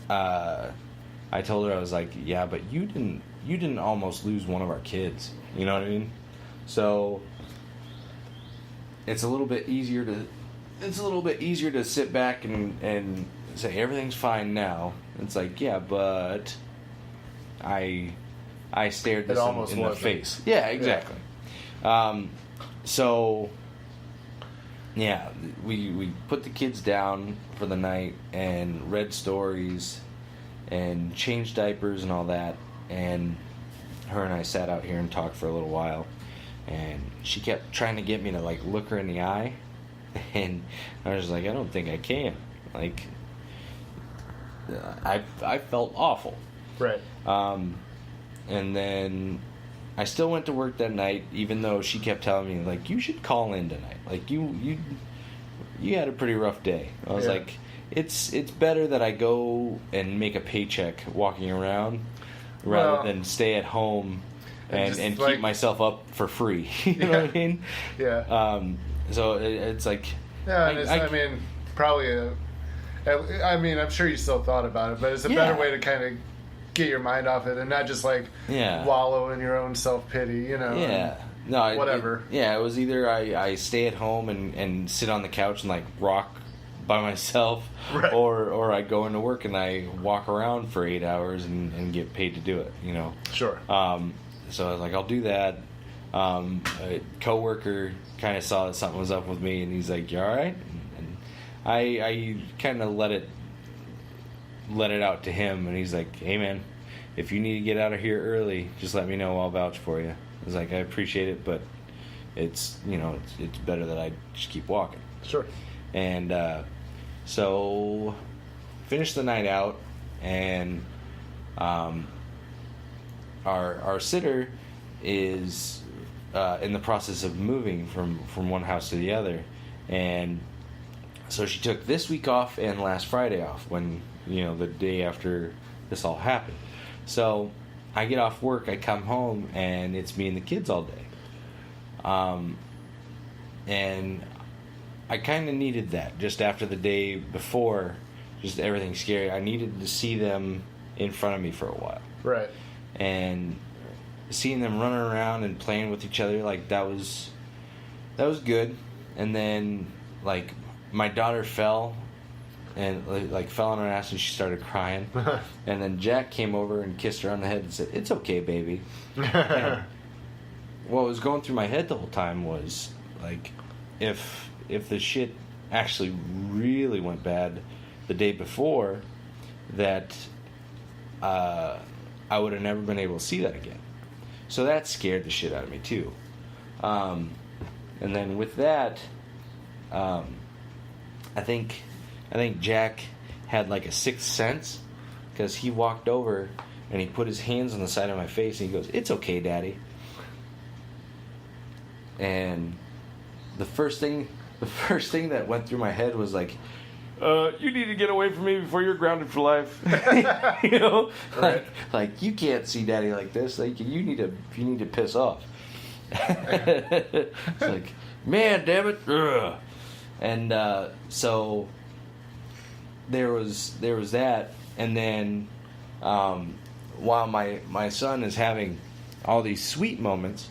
I told her, I was like, yeah, but you didn't almost lose one of our kids. You know what I mean? So it's a little bit easier to sit back and say everything's fine now. It's like, yeah, but I stared this in the face. Yeah, exactly. Yeah. So yeah, we put the kids down for the night and read stories and changed diapers and all that, and her and I sat out here and talked for a little while, and she kept trying to get me to like look her in the eye, and I was like, I don't think I can. Like, I felt awful. Right. And then I still went to work that night, even though she kept telling me, like, you should call in tonight. Like, you had a pretty rough day. I was like, it's better that I go and make a paycheck walking around rather than stay at home and keep myself up for free. You know what I mean? Yeah. So it's like... Yeah, and I mean, probably... I'm sure you still thought about it, but it's a better way to kind of get your mind off it and not just like wallow in your own self-pity, you know. Yeah. No, whatever. It was either I stay at home and sit on the couch and like rock by myself, right, or I go into work and I walk around for 8 hours and get paid to do it, you know. Sure. So I was like, I'll do that. A coworker kind of saw that something was up with me, and he's like, "You all right?" And I kind of let it out to him, and he's like, "Hey man, if you need to get out of here early, just let me know. I'll vouch for you." I was like, "I appreciate it, but it's better that I just keep walking." Sure. And so finished the night out, and our sitter is in the process of moving from one house to the other, and so she took this week off and last Friday off, when the day after this all happened. So I get off work, I come home, and it's me and the kids all day. And I kind of needed that just after the day before, just everything scary. I needed to see them in front of me for a while. Right. And seeing them running around and playing with each other, like, that was good. And then, like, my daughter fell and like fell on her ass and she started crying. And then Jack came over and kissed her on the head and said, "It's okay, baby." And what was going through my head the whole time was, like, if the shit actually really went bad the day before, that I would have never been able to see that again. So that scared the shit out of me too. And then with that, I think Jack had like a sixth sense, because he walked over and he put his hands on the side of my face and he goes, "It's okay, Daddy." And the first thing that went through my head was like, you need to get away from me before you're grounded for life. You know, right. like you can't see Daddy like this. Like you need to piss off. It's like, man, damn it. Ugh. And so there was that, and then while my son is having all these sweet moments,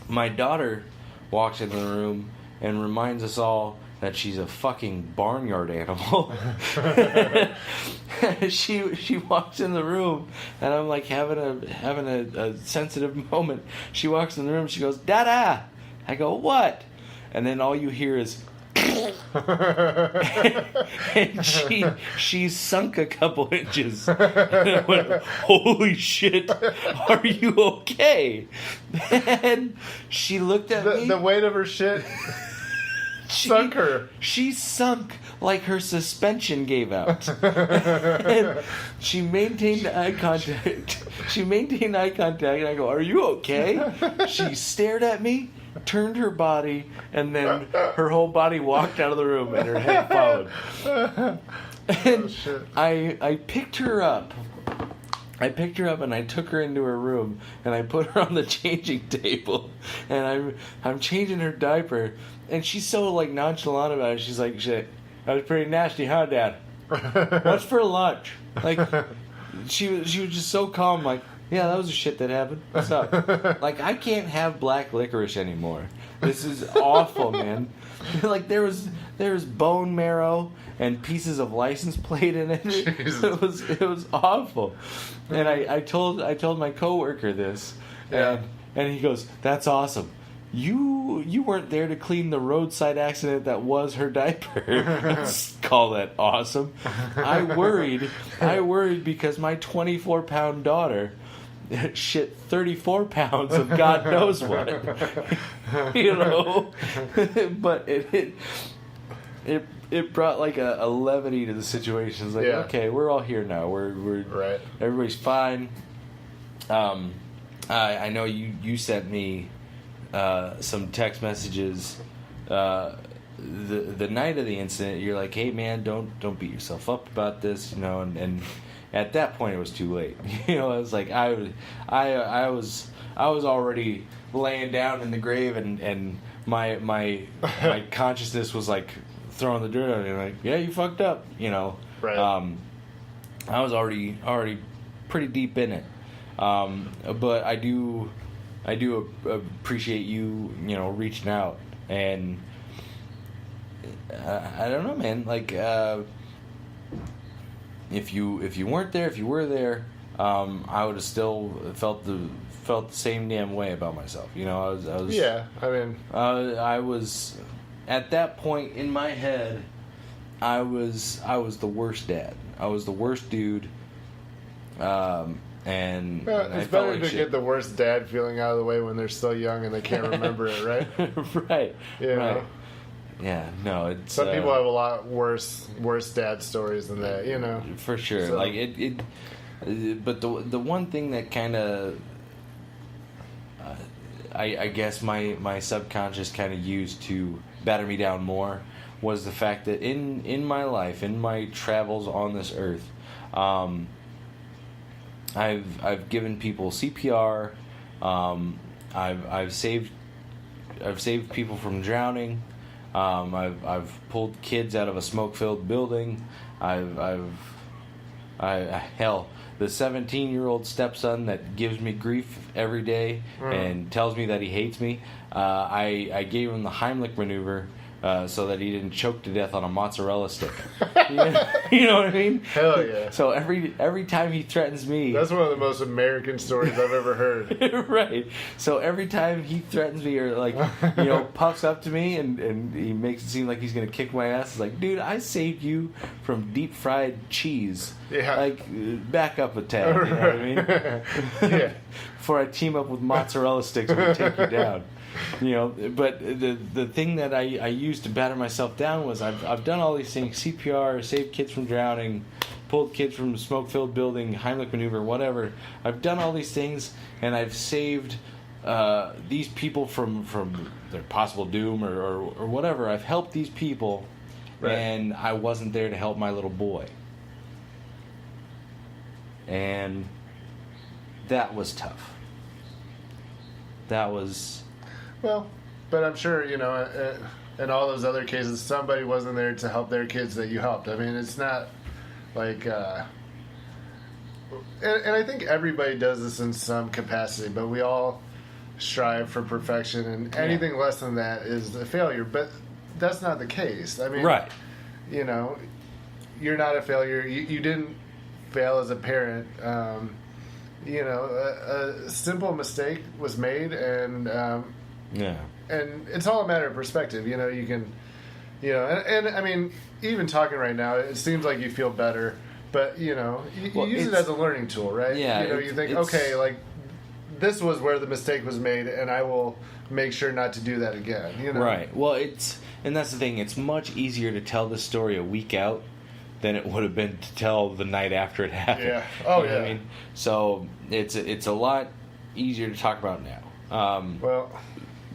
my daughter walks into the room and reminds us all that she's a fucking barnyard animal. She walks in the room, and I'm like having a sensitive moment. She walks in the room, she goes, "Dada!" I go, "What?" And then all you hear is and she's sunk a couple inches. And I went, "Holy shit, are you okay?" And she looked at me. The weight of her shit sunk her. She sunk like her suspension gave out. And she maintained eye contact. And I go, "Are you okay?" She stared at me, turned her body, and then her whole body walked out of the room and her head followed. And I picked her up. And I took her into her room and I put her on the changing table, and I'm changing her diaper, and she's so like nonchalant about it. She's like, "Shit, that was pretty nasty, huh, Dad?" What's for lunch? Like, she was just so calm. Like, yeah, that was the shit that happened. What's up? Like, I can't have black licorice anymore. This is awful, man. Like, there was bone marrow and pieces of license plate in it. It was awful. And I told my coworker this, and he goes, "That's awesome. You weren't there to clean the roadside accident that was her diaper." Call that awesome. I worried because my 24-pound daughter shit 34 pounds of God knows what. You know? But it brought like a levity to the situation. It's like, okay, we're all here now. We're right. Everybody's fine. I know you sent me some text messages the night of the incident. You're like, hey man, don't beat yourself up about this, you know, and at that point it was too late. You know, I was like, I was already laying down in the grave, and my consciousness was like throwing the dirt on it, like, yeah, you fucked up, you know. Right. I was already pretty deep in it. But I do appreciate you know, reaching out, and I don't know, man. Like, if you weren't there, if you were there, I would have still felt the same damn way about myself. You know, I was. Yeah, I mean, I was at that point in my head. I was the worst dad. I was the worst dude. And it's better to get the worst dad feeling out of the way when they're still young and they can't remember it, right? Right. You know? Yeah. No. It's some people have a lot worse dad stories than that, you know. For sure. So. Like it. But the one thing that kind of, I guess my subconscious kind of used to batter me down more was the fact that in my life, in my travels on this earth, I've given people CPR. I've saved people from drowning. I've pulled kids out of a smoke-filled building. Hell, the 17-year-old stepson that gives me grief every day and tells me that he hates me. I gave him the Heimlich maneuver. So that he didn't choke to death on a mozzarella stick. You know what I mean? Hell yeah. So every time he threatens me... That's one of the most American stories I've ever heard. Right. So every time he threatens me or, like, you know, puffs up to me and he makes it seem like he's going to kick my ass, it's like, dude, I saved you from deep-fried cheese. Yeah. Like, back up a tad. You know what I mean? Yeah. Before I team up with mozzarella sticks and take you down. You know, but the thing that I used to batter myself down was I've done all these things: CPR, saved kids from drowning, pulled kids from a smoke-filled building, Heimlich maneuver, whatever. I've done all these things, and I've saved these people from their possible doom or whatever. I've helped these people, right. And I wasn't there to help my little boy, and that was tough. That was. Well, but I'm sure, you know, in all those other cases, somebody wasn't there to help their kids that you helped. I mean, it's not like... and I think everybody does this in some capacity, but we all strive for perfection, and anything less than that is a failure. But that's not the case. I mean, right. You know, you're not a failure. You didn't fail as a parent. You know, a simple mistake was made, and... yeah, and it's all a matter of perspective. You know, you can, you know, and I mean, even talking right now, it seems like you feel better, but you know, you use it as a learning tool, right? Yeah, you know, you think, okay, like this was where the mistake was made, and I will make sure not to do that again. You know, right? Well, and that's the thing. It's much easier to tell this story a week out than it would have been to tell the night after it happened. Yeah. Oh, you know what I mean? So it's a lot easier to talk about now. Well.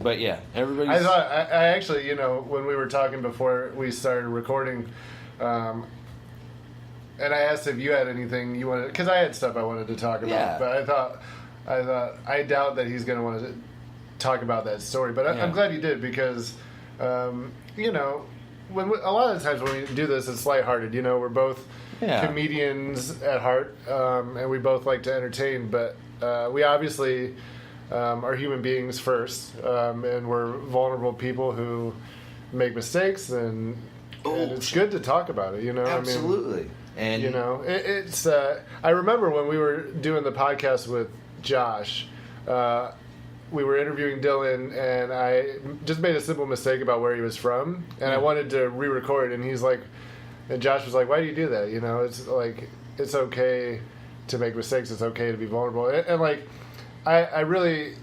But yeah, everybody's... I actually, you know, when we were talking before we started recording, and I asked if you had anything you wanted, because I had stuff I wanted to talk about, but I doubt that he's going to want to talk about that story. But I'm glad you did, because, you know, a lot of the times when we do this, it's lighthearted. You know, we're both comedians at heart, and we both like to entertain. But we obviously are human beings first, and we're vulnerable people who make mistakes, and it's good to talk about it. You know, absolutely. I mean, and you know, it's. I remember when we were doing the podcast with Josh. We were interviewing Dylan, and I just made a simple mistake about where he was from, and I wanted to re-record, and he's like, and Josh was like, "Why do you do that? You know, it's like it's okay to make mistakes. It's okay to be vulnerable." And like, I really,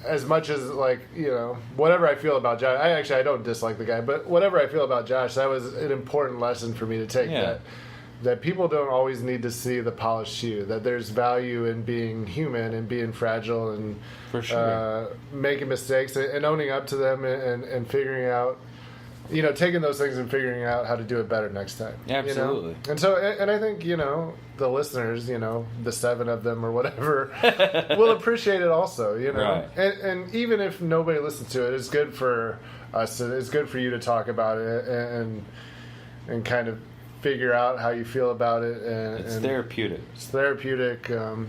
as much as like, you know, whatever I feel about Josh, I don't dislike the guy, but whatever I feel about Josh, that was an important lesson for me to take. That people don't always need to see the polished shoe. That there's value in being human and being fragile and for sure. Making mistakes and owning up to them and figuring out, you know, taking those things and figuring out how to do it better next time. Absolutely. You know? And so, and I think, you know, the listeners, you know, the 7 of them or whatever, will appreciate it also, you know. Right. And even if nobody listens to it, it's good for us. It's good for you to talk about it and kind of figure out how you feel about it. It's therapeutic. It's therapeutic. So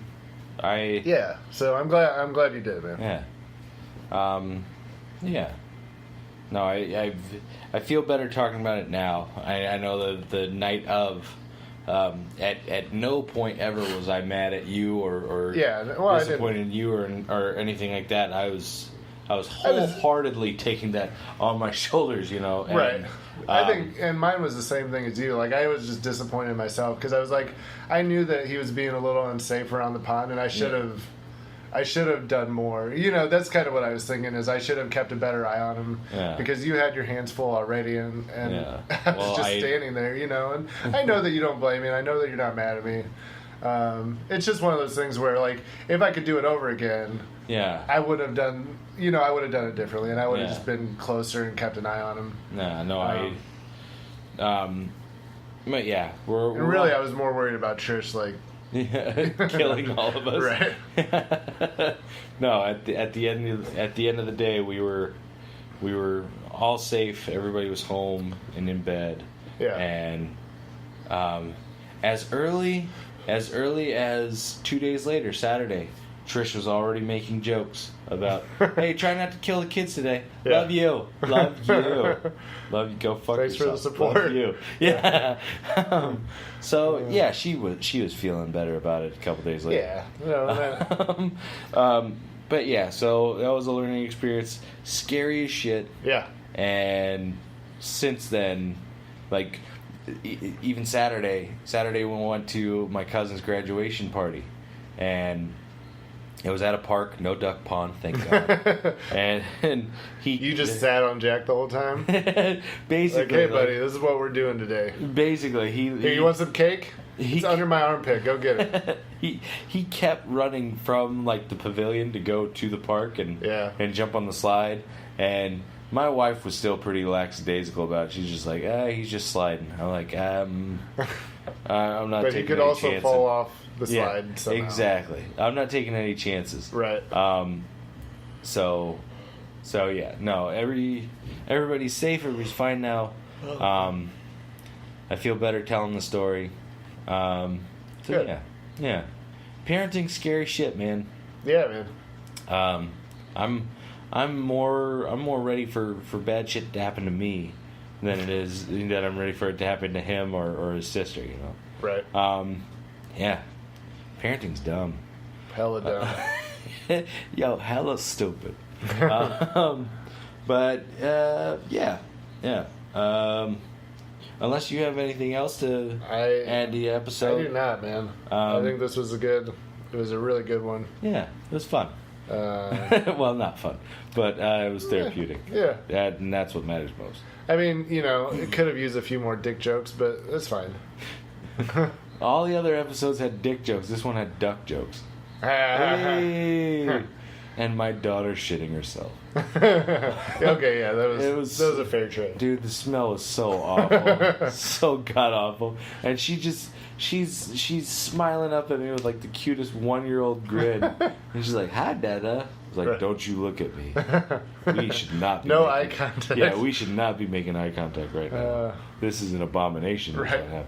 I'm glad you did, man. Yeah. No, I feel better talking about it now. I know the night of, at no point ever was I mad at you or disappointed in you or anything like that. I was wholeheartedly taking that on my shoulders, you know. And, right. I think, and mine was the same thing as you. Like, I was just disappointed in myself because I was like, I knew that he was being a little unsafe around the pond, and I should have done more. You know, that's kind of what I was thinking, is I should have kept a better eye on him because you had your hands full already, and I was standing there, you know, and I know that you don't blame me, and I know that you're not mad at me. It's just one of those things where, like, if I could do it over again, I would have done, you know, I would have done it differently, and I would have just been closer and kept an eye on him. But yeah, I was more worried about Trish, like, killing all of us. Right. No, at the end of the day, we were all safe. Everybody was home and in bed. Yeah. And as early as 2 days later, Saturday, Trish was already making jokes about, hey, try not to kill the kids today. Yeah. Love you. Love you. Go fuck Thanks yourself. for the support. Love you. Yeah. She was feeling better about it a couple days later. Yeah. No, but yeah, so that was a learning experience. Scary as shit. Yeah. And since then, like, even Saturday when we went to my cousin's graduation party, and it was at a park, no duck pond, thank God. and you just sat on Jack the whole time? Basically. Like, hey, buddy, this is what we're doing today. Basically, hey, you want some cake? It's under my armpit. Go get it. He kept running from, like, the pavilion to go to the park and jump on the slide. And my wife was still pretty lackadaisical about it. She's just like, he's just sliding. I'm like, I'm not but taking any chances. But he could also fall off the slide somehow. Exactly. I'm not taking any chances. Right. So yeah. No, everybody's safe. Everybody's fine now. I feel better telling the story. Good. Yeah. Parenting's scary shit, man. Yeah, man. I'm more ready for bad shit to happen to me than it is that I'm ready for it to happen to him or his sister, you know. Right. Yeah. Parenting's dumb. Hella dumb. Yo, hella stupid. But yeah. Unless you have anything else to add to the episode. I do not, man. I think this was it was a really good one. Yeah, it was fun. Well, not fun, but it was therapeutic. Yeah. And that's what matters most. I mean, you know, it could have used a few more dick jokes, but it's fine. All the other episodes had dick jokes. This one had duck jokes. Hey! And my daughter shitting herself. Okay, yeah, that was a fair trade. Dude, the smell was so awful. So god awful. And she she's smiling up at me with like the cutest 1-year-old grin, and she's like, "Hi, Dada." I was like, "Don't you look at me. We should not be eye contact. Yeah, we should not be making eye contact right now. This is an abomination." Right.